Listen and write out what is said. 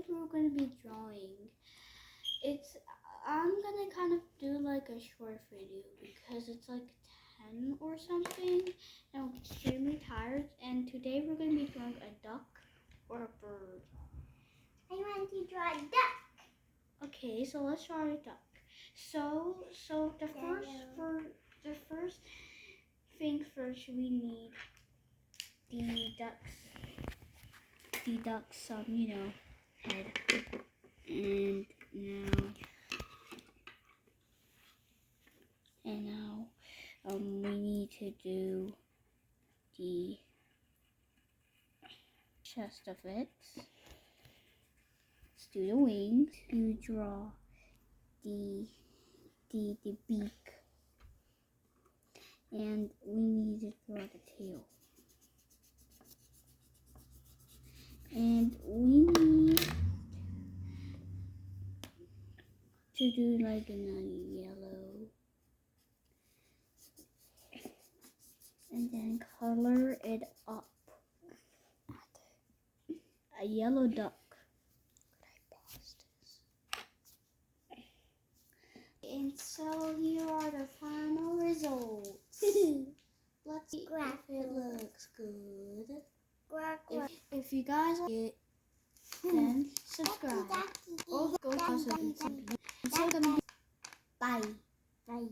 today we're going to be drawing. I'm going to kind of do like a short video because it's like 10 or something and I'm extremely tired, and today we're going to be drawing a duck or a bird. I want to draw a duck. Okay, so let's draw a duck. So the first thing first, we need the duck's head. And now we need to do the chest of it. Let's do the wings. You draw the beak, and we need to draw the tail. And we need to do like a yellow, and then color it up. A yellow duck. And so here are the final results. Let's see if it looks good. If you guys like it, then subscribe. Or go to the Bye. Bye.